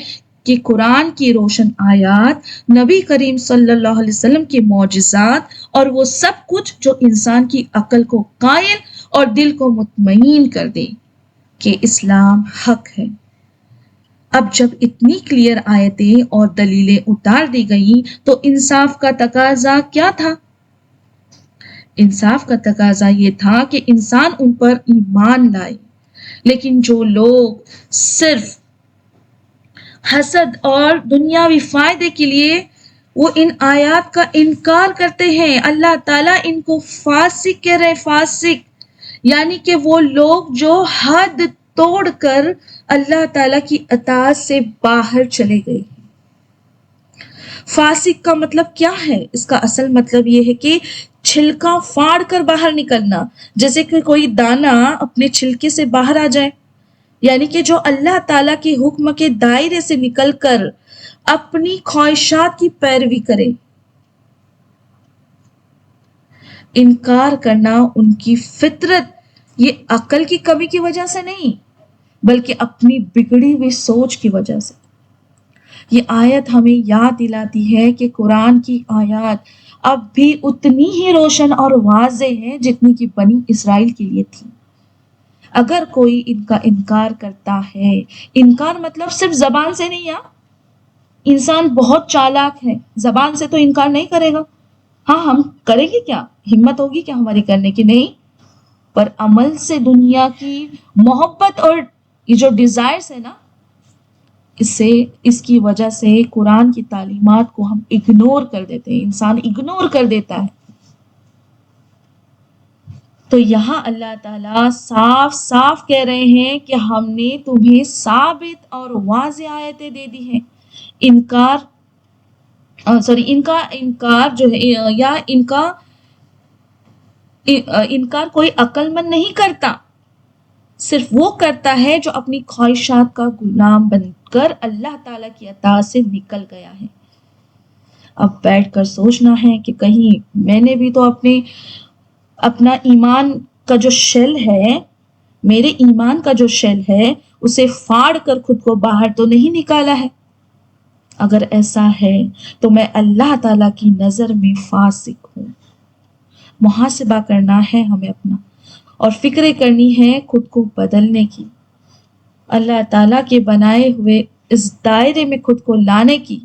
کہ قرآن کی روشن آیات، نبی کریم صلی اللہ علیہ وسلم کے معجزات، اور وہ سب کچھ جو انسان کی عقل کو قائل اور دل کو مطمئن کر دے کہ اسلام حق ہے. اب جب اتنی کلیئر آیتیں اور دلیلیں اتار دی گئیں تو انصاف کا تقاضا کیا تھا؟ انصاف کا تقاضا یہ تھا کہ انسان ان پر ایمان لائے. لیکن جو لوگ صرف حسد اور دنیاوی فائدے کے لیے وہ ان آیات کا انکار کرتے ہیں، اللہ تعالیٰ ان کو فاسق کہہ رہے. فاسق یعنی کہ وہ لوگ جو حد توڑ کر اللہ تعالیٰ کی اطاعت سے باہر چلے گئے. فاسق کا مطلب کیا ہے؟ اس کا اصل مطلب یہ ہے کہ چھلکا پھاڑ کر باہر نکلنا، جیسے کہ کوئی دانہ اپنے چھلکے سے باہر آ جائے. یعنی کہ جو اللہ تعالیٰ کے حکم کے دائرے سے نکل کر اپنی خواہشات کی پیروی کرے. انکار کرنا ان کی فطرت، یہ عقل کی کمی کی وجہ سے نہیں بلکہ اپنی بگڑی ہوئی سوچ کی وجہ سے. یہ آیت ہمیں یاد دلاتی ہے کہ قرآن کی آیات اب بھی اتنی ہی روشن اور واضح ہے جتنی کہ بنی اسرائیل کے لیے تھی. اگر کوئی ان کا انکار کرتا ہے، انکار مطلب صرف زبان سے نہیں. انسان بہت چالاک ہے، زبان سے تو انکار نہیں کرے گا. ہاں ہم کریں گے کیا؟ ہمت ہوگی کیا ہماری کرنے کی؟ نہیں. پر عمل سے دنیا کی محبت اور یہ جو ڈیزائرز ہے نا، اس کی وجہ سے قرآن کی تعلیمات کو ہم اگنور کر دیتے ہیں، انسان اگنور کر دیتا ہے. تو یہاں اللہ تعالیٰ صاف صاف کہہ رہے ہیں کہ ہم نے تمہیں ثابت اور واضح آیتیں دے دی ہیں. ان کا انکار جو ہے یا انکار کوئی عقل مند نہیں کرتا، صرف وہ کرتا ہے جو اپنی خواہشات کا غلام بن کر اللہ تعالیٰ کی اطاعت سے نکل گیا ہے. اب بیٹھ کر سوچنا ہے کہ کہیں میں نے بھی تو اپنا ایمان کا جو شیل ہے، میرے ایمان کا جو شیل ہے، اسے پھاڑ کر خود کو باہر تو نہیں نکالا ہے. اگر ایسا ہے تو میں اللہ تعالیٰ کی نظر میں فاسق ہوں. محاسبہ کرنا ہے ہمیں اپنا، اور فکریں کرنی ہے خود کو بدلنے کی، اللہ تعالیٰ کے بنائے ہوئے اس دائرے میں خود کو لانے کی،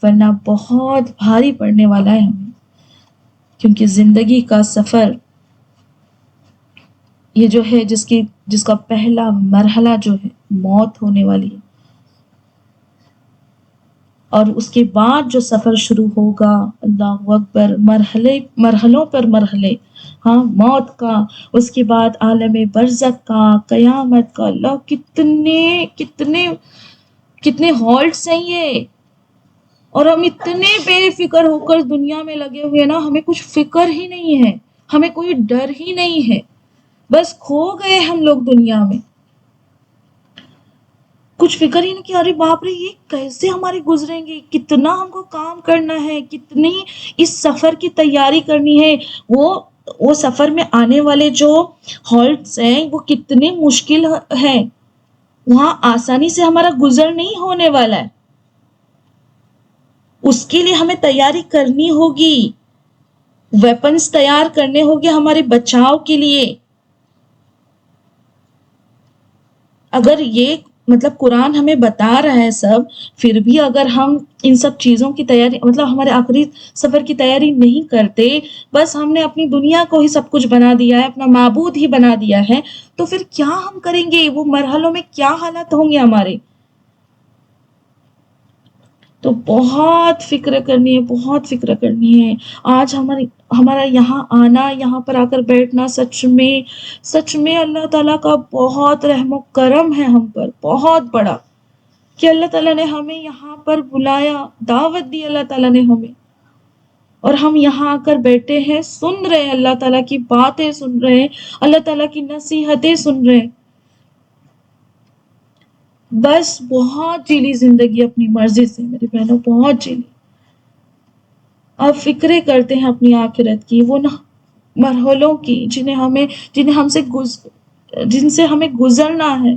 ورنہ بہت بھاری پڑنے والا ہے ہمیں. کیونکہ زندگی کا سفر یہ جو ہے جس کا پہلا مرحلہ جو ہے موت ہونے والی ہے، اور اس کے بعد جو سفر شروع ہوگا، اللہ اکبر، مرحلوں پر مرحلے، ہاں، موت کا، اس کے بعد عالم برزخ کا، قیامت کا، اللہ کتنے کتنے کتنے ہالٹس ہیں یہ، اور ہم اتنے بے فکر ہو کر دنیا میں لگے ہوئے نا، ہمیں کچھ فکر ہی نہیں ہے، ہمیں کوئی ڈر ہی نہیں ہے، بس کھو گئے ہم لوگ دنیا میں، کچھ فکر ہی نہیں کہ ارے باپ رے یہ کیسے ہمارے گزریں گے، کتنا ہم کو کام کرنا ہے، کتنی اس سفر کی تیاری کرنی ہے، وہ سفر میں آنے والے جو ہالٹس ہیں وہ کتنے مشکل ہیں، وہاں آسانی سے ہمارا گزر نہیں ہونے والا ہے، اس کے لیے ہمیں تیاری کرنی ہوگی، ویپنز تیار کرنے ہوگے ہمارے بچاؤ کے لیے۔ اگر یہ مطلب قرآن ہمیں بتا رہا ہے سب، پھر بھی اگر ہم ان سب چیزوں کی تیاری، مطلب ہمارے آخری سفر کی تیاری نہیں کرتے، بس ہم نے اپنی دنیا کو ہی سب کچھ بنا دیا ہے، اپنا معبود ہی بنا دیا ہے، تو پھر کیا ہم کریں گے، وہ مرحلوں میں کیا حالات ہوں گے ہمارے؟ تو بہت فکر کرنی ہے، بہت فکر کرنی ہے۔ آج ہمارا یہاں آنا، یہاں پر آ کر بیٹھنا، سچ میں اللہ تعالیٰ کا بہت رحم و کرم ہے ہم پر، بہت بڑا، کہ اللہ تعالیٰ نے ہمیں یہاں پر بلایا، دعوت دی اللہ تعالیٰ نے ہمیں، اور ہم یہاں آ کر بیٹھے ہیں، سن رہے ہیں، اللہ تعالیٰ کی باتیں سن رہے ہیں، اللہ تعالیٰ کی نصیحتیں سن رہے ہیں۔ بس بہت جیلی زندگی اپنی مرضی سے میری بہنوں، بہت جیلی۔ اب فکریں کرتے ہیں اپنی آخرت کی، وہ مرحلوں کی جن سے ہمیں گزرنا ہے۔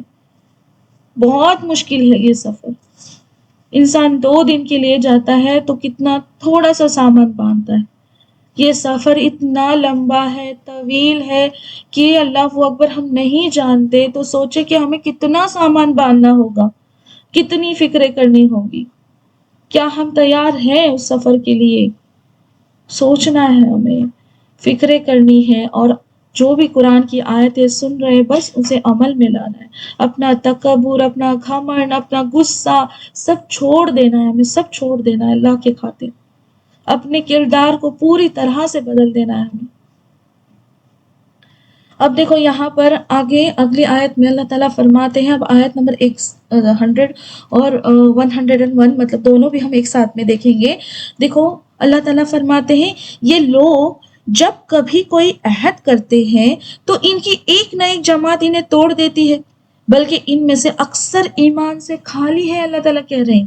بہت مشکل ہے یہ سفر۔ انسان 2 دن کے لیے جاتا ہے تو کتنا تھوڑا سا سامان باندھتا ہے، یہ سفر اتنا لمبا ہے، طویل ہے، کہ اللہ اکبر ہم نہیں جانتے، تو سوچے کہ ہمیں کتنا سامان باندھنا ہوگا، کتنی فکریں کرنی ہوگی، کیا ہم تیار ہیں اس سفر کے لیے؟ سوچنا ہے ہمیں، فکریں کرنی ہے، اور جو بھی قرآن کی آیتیں سن رہے بس اسے عمل میں لانا ہے، اپنا تکبر، اپنا گھمنڈ، اپنا غصہ سب چھوڑ دینا ہے، ہمیں سب چھوڑ دینا ہے اللہ کے خاطر، اپنے کردار کو پوری طرح سے بدل دینا ہے ہمیں۔ اب دیکھو یہاں پر آگے اگلی آیت میں اللہ تعالیٰ فرماتے ہیں، اب آیت نمبر 100 اور 101، مطلب دونوں بھی ہم ایک ساتھ میں دیکھیں گے۔ دیکھو اللہ تعالیٰ فرماتے ہیں، یہ لوگ جب کبھی کوئی عہد کرتے ہیں تو ان کی ایک نہ ایک جماعت انہیں توڑ دیتی ہے، بلکہ ان میں سے اکثر ایمان سے خالی ہے، اللہ تعالیٰ کہہ رہے ہیں۔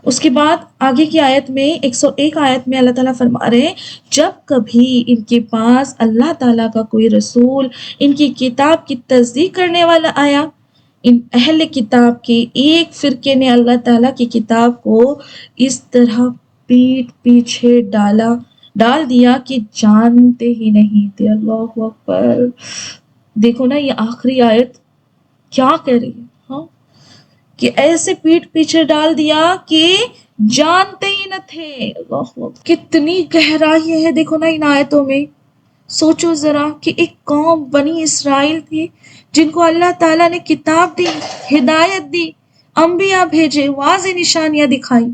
اس کے بعد آگے کی آیت میں 101 آیت میں اللہ تعالیٰ فرما رہے ہیں، جب کبھی ان کے پاس اللہ تعالیٰ کا کوئی رسول ان کی کتاب کی تصدیق کرنے والا آیا، ان اہل کتاب کے ایک فرقے نے اللہ تعالیٰ کی کتاب کو اس طرح پیٹ پیچھے ڈال دیا کہ جانتے ہی نہیں تھے۔ اللہ اکبر، دیکھو نا یہ آخری آیت کیا کہہ رہی ہے، ہاں، کہ ایسے پیٹ پیچھے ڈال دیا کہ جانتے ہی نہ تھے۔ اللہ اکبر، کتنی گہرائی ہے دیکھو نا ان آیتوں میں۔ سوچو ذرا کہ ایک قوم بنی اسرائیل تھی جن کو اللہ تعالیٰ نے کتاب دی، ہدایت دی، انبیاء بھیجے، واضح نشانیاں دکھائی،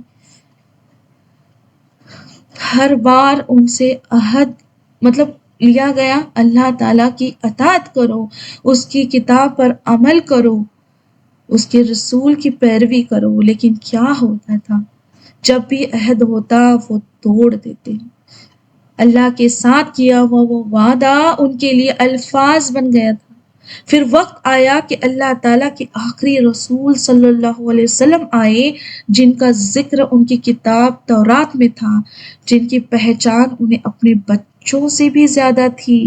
ہر بار ان سے عہد مطلب لیا گیا، اللہ تعالیٰ کی اطاعت کرو، اس کی کتاب پر عمل کرو، اس کے رسول کی پیروی کرو، لیکن کیا ہوتا تھا، جب بھی عہد ہوتا وہ توڑ دیتے۔ اللہ کے ساتھ کیا ہوا وہ وعدہ ان کے لیے الفاظ بن گیا تھا۔ پھر وقت آیا کہ اللہ تعالیٰ کے آخری رسول صلی اللہ علیہ وسلم آئے، جن کا ذکر ان کی کتاب تورات میں تھا، جن کی پہچان انہیں اپنے بچوں سے بھی زیادہ تھی۔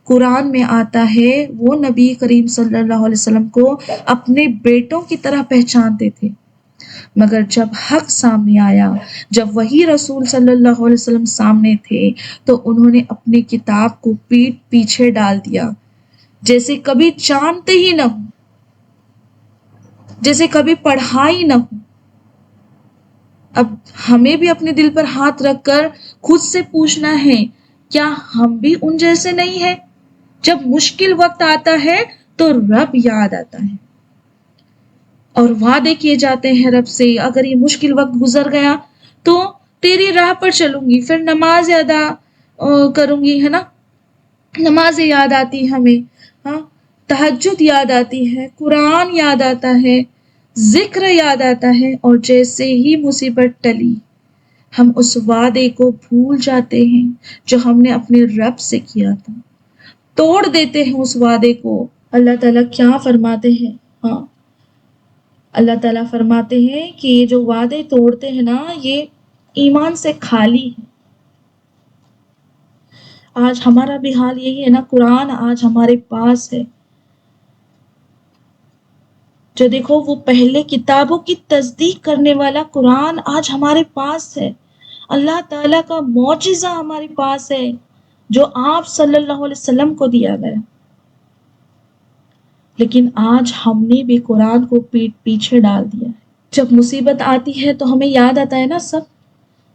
قرآن میں آتا ہے وہ نبی کریم صلی اللہ علیہ وسلم کو اپنے بیٹوں کی طرح پہچانتے تھے، مگر جب حق سامنے آیا، جب وہی رسول صلی اللہ علیہ وسلم سامنے تھے، تو انہوں نے اپنی کتاب کو پیٹ پیچھے ڈال دیا، جیسے کبھی جانتے ہی نہ ہو، جیسے کبھی پڑھا ہی نہ ہو۔ اب ہمیں بھی اپنے دل پر ہاتھ رکھ کر خود سے پوچھنا ہے، کیا ہم بھی ان جیسے نہیں ہیں؟ جب مشکل وقت آتا ہے تو رب یاد آتا ہے اور وعدے کیے جاتے ہیں رب سے، اگر یہ مشکل وقت گزر گیا تو تیری راہ پر چلوں گی، پھر نماز ادا کروں گی، ہے نا، نماز یاد آتی ہمیں، ہاں، تہجد یاد آتی ہے، قرآن یاد آتا ہے، ذکر یاد آتا ہے، اور جیسے ہی مصیبت ٹلی ہم اس وعدے کو بھول جاتے ہیں جو ہم نے اپنے رب سے کیا تھا، توڑ دیتے ہیں اس وعدے کو۔ اللہ تعالیٰ کیا فرماتے ہیں، ہاں، اللہ تعالیٰ فرماتے ہیں کہ یہ جو وعدے توڑتے ہیں نا، یہ ایمان سے خالی ہے۔ آج ہمارا بھی حال یہی ہے نا، قرآن آج ہمارے پاس ہے، جو دیکھو وہ پہلے کتابوں کی تصدیق کرنے والا قرآن آج ہمارے پاس ہے، اللہ تعالیٰ کا معجزہ ہمارے پاس ہے جو آپ صلی اللہ علیہ وسلم کو دیا گیا، لیکن آج ہم نے بھی قرآن کو پیٹ پیچھے ڈال دیا ہے۔ جب مصیبت آتی ہے تو ہمیں یاد آتا ہے نا سب،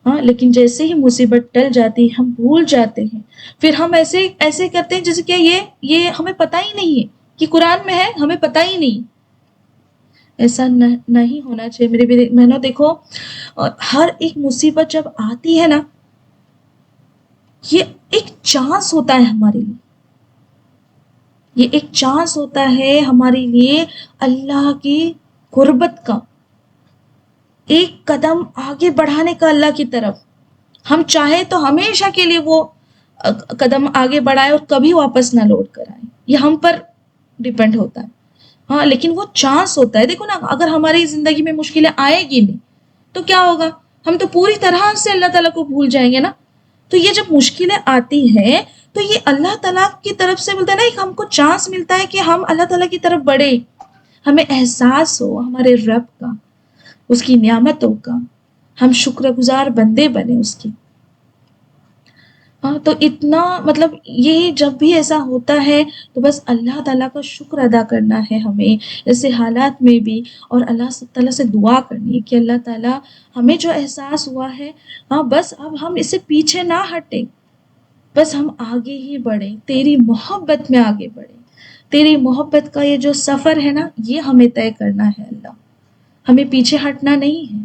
ہاں، لیکن جیسے ہی مصیبت ٹل جاتی ہے ہم بھول جاتے ہیں، پھر ہم ایسے ایسے کرتے ہیں جیسے کہ یہ ہمیں پتہ ہی نہیں ہے کہ قرآن میں ہے، ہمیں پتہ ہی نہیں۔ ایسا نہیں ہونا چاہیے میرے بہنوں، دیکھو ہر ایک مصیبت جب آتی ہے نا، یہ ایک چانس ہوتا ہے ہمارے لیے، یہ ایک چانس ہوتا ہے ہمارے لیے اللہ کی قربت کا، ایک قدم آگے بڑھانے کا اللہ کی طرف۔ ہم چاہیں تو ہمیشہ کے لیے وہ قدم آگے بڑھائے اور کبھی واپس نہ لوٹ کر آئے، یہ ہم پر ڈیپینڈ ہوتا ہے، ہاں، لیکن وہ چانس ہوتا ہے۔ دیکھو نا، اگر ہماری زندگی میں مشکلیں آئے گی نہیں تو کیا ہوگا، ہم تو پوری طرح سے اللہ تعالیٰ کو بھول جائیں گے نا۔ تو یہ جب مشکلیں آتی ہیں تو یہ اللہ تعالیٰ کی طرف سے ملتا ہے نا، ایک ہم کو چانس ملتا ہے کہ ہم اللہ تعالیٰ کی طرف بڑھے، ہمیں احساس ہو ہمارے رب کا، اس کی نعمتوں کا، ہم شکر گزار بندے بنے اس کی۔ ہاں، تو اتنا مطلب یہ جب بھی ایسا ہوتا ہے تو بس اللہ تعالیٰ کا شکر ادا کرنا ہے ہمیں ایسے حالات میں بھی، اور اللہ تعالیٰ سے دعا کرنی ہے کہ اللہ تعالیٰ ہمیں جو احساس ہوا ہے، ہاں، بس اب ہم اس سے پیچھے نہ ہٹیں، بس ہم آگے ہی بڑھیں، تیری محبت میں آگے بڑھیں، تیری محبت کا یہ جو سفر ہے نا، یہ ہمیں طے کرنا ہے اللہ، ہمیں پیچھے ہٹنا نہیں ہے۔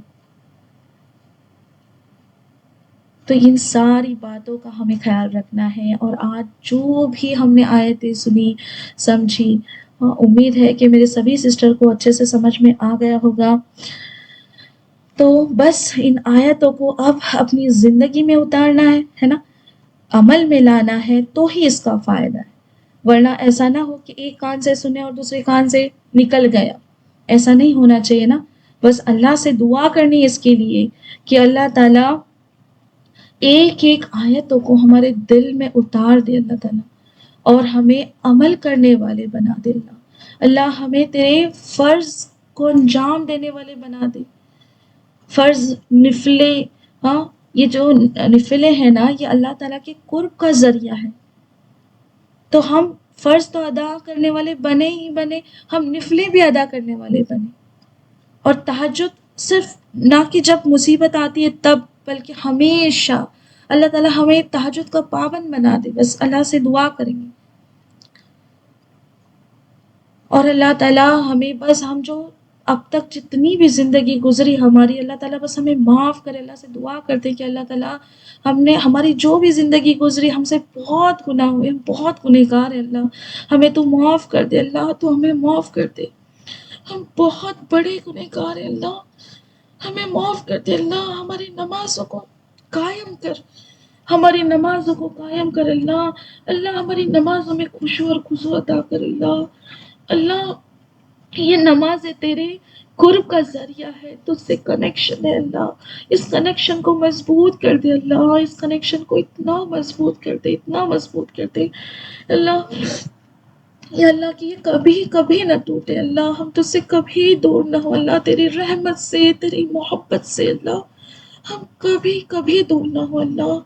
تو ان ساری باتوں کا ہمیں خیال رکھنا ہے، اور آج جو بھی ہم نے آیتیں سنی سمجھی، امید ہے کہ میرے سبھی سسٹر کو اچھے سے سمجھ میں آ گیا ہوگا۔ تو بس ان آیتوں کو اب اپنی زندگی میں اتارنا ہے نا، عمل میں لانا ہے تو ہی اس کا فائدہ ہے، ورنہ ایسا نہ ہو کہ ایک کان سے سنے اور دوسرے کان سے نکل گیا، ایسا نہیں ہونا چاہیے نا۔ بس اللہ سے دعا کرنی اس کے لیے کہ اللہ تعالیٰ ایک ایک آیتوں کو ہمارے دل میں اتار دے اللہ تعالیٰ، اور ہمیں عمل کرنے والے بنا دے اللہ، اللہ ہمیں تیرے فرض کو انجام دینے والے بنا دے۔ فرض نفلے، ہاں، یہ جو نفلے ہیں نا، یہ اللہ تعالیٰ کے قرب کا ذریعہ ہے، تو ہم فرض تو ادا کرنے والے بنے ہی بنے، ہم نفلے بھی ادا کرنے والے بنے، اور تہجد صرف نہ کہ جب مصیبت آتی ہے تب، بلکہ ہمیشہ اللہ تعالیٰ ہمیں تہجد کا پابند بنا دے، بس اللہ سے دعا کریں گے، اور اللہ تعالیٰ ہمیں بس ہم جو اب تک جتنی بھی زندگی گزری ہماری، اللہ تعالیٰ بس ہمیں معاف کرے، اللہ سے دعا کرتے کہ اللہ تعالیٰ ہماری جو بھی زندگی گزری، ہم سے بہت گناہ ہوئے، ہم بہت گنہگار ہیں، اللہ ہمیں تو معاف کر دے، اللہ تو ہمیں معاف کر دے، ہم بہت بڑے گنہگار ہیں، اللہ ہمیں معاف کر دے، اللہ ہماری نمازوں کو قائم کر، ہماری نمازوں کو قائم کر اللہ، اللہ ہماری نمازوں میں خشوع اور خضوع عطا کر اللہ، اللہ یہ نماز تیرے قرب کا ذریعہ ہے، تجھ سے کنیکشن ہے اللہ، اس کنیکشن کو مضبوط کر دے اللہ، اس کنیکشن کو اتنا مضبوط کر دے، اتنا مضبوط کر دے اللہ، یا اللہ کہ یہ کبھی کبھی نہ ٹوٹے اللہ، ہم تجھ سے کبھی دور نہ ہو اللہ، تیری رحمت سے، تیری محبت سے اللہ، ہم کبھی کبھی دور نہ ہو اللہ،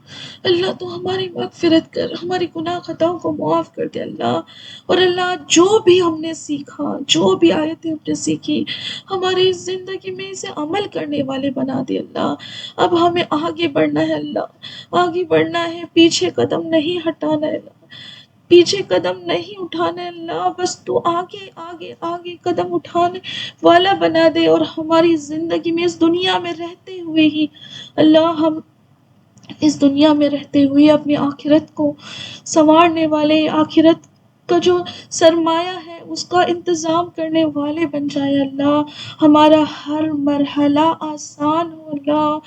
اللہ تو ہماری مغفرت کر، ہماری گناہ خطاؤں کو معاف کر دے اللہ، اور اللہ جو بھی ہم نے سیکھا، جو بھی آیتیں ہم نے سیکھی، ہماری زندگی میں اسے عمل کرنے والے بنا دے اللہ، اب ہمیں آگے بڑھنا ہے اللہ، آگے بڑھنا ہے، پیچھے قدم نہیں ہٹانا ہے اللہ، پیچھے قدم نہیں اٹھانے اللہ، بس تو آگے آگے آگے قدم اٹھانے والا بنا دے، اور ہماری زندگی میں اس دنیا میں رہتے ہوئے ہی اللہ، ہم اس دنیا میں رہتے ہوئے اپنی آخرت کو سنوارنے والے، آخرت کا جو سرمایہ ہے اس کا انتظام کرنے والے بن جائے اللہ۔ ہمارا ہر مرحلہ آسان ہو اللہ،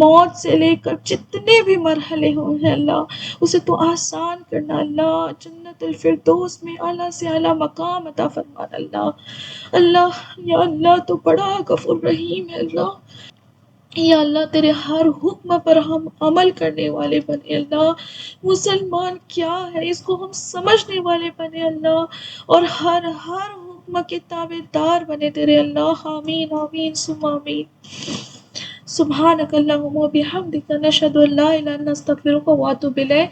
موت سے لے کر جتنے بھی مرحلے ہوں ہیں اللہ، اسے تو آسان کرنا اللہ، جنت الفردوس میں اعلیٰ سے اعلیٰ مقام عطا فرمانا اللہ۔ اللہ یا اللہ تو بڑا غفور رحیم ہے اللہ، یا اللہ تیرے ہر حکم پر ہم عمل کرنے والے بنے اللہ۔ مسلمان کیا ہے اس کو ہم سمجھنے والے بنے اللہ، اور ہر حکم کے تابع دار بنے تیرے اللہ۔ آمین آمین ثم آمین۔ سبحانک اللہم و بحمدک، نشہد ان لا الہ الا انت، نستغفرک و اتوب الیک۔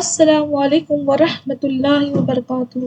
السلام علیکم ورحمۃ اللہ وبرکاتہ۔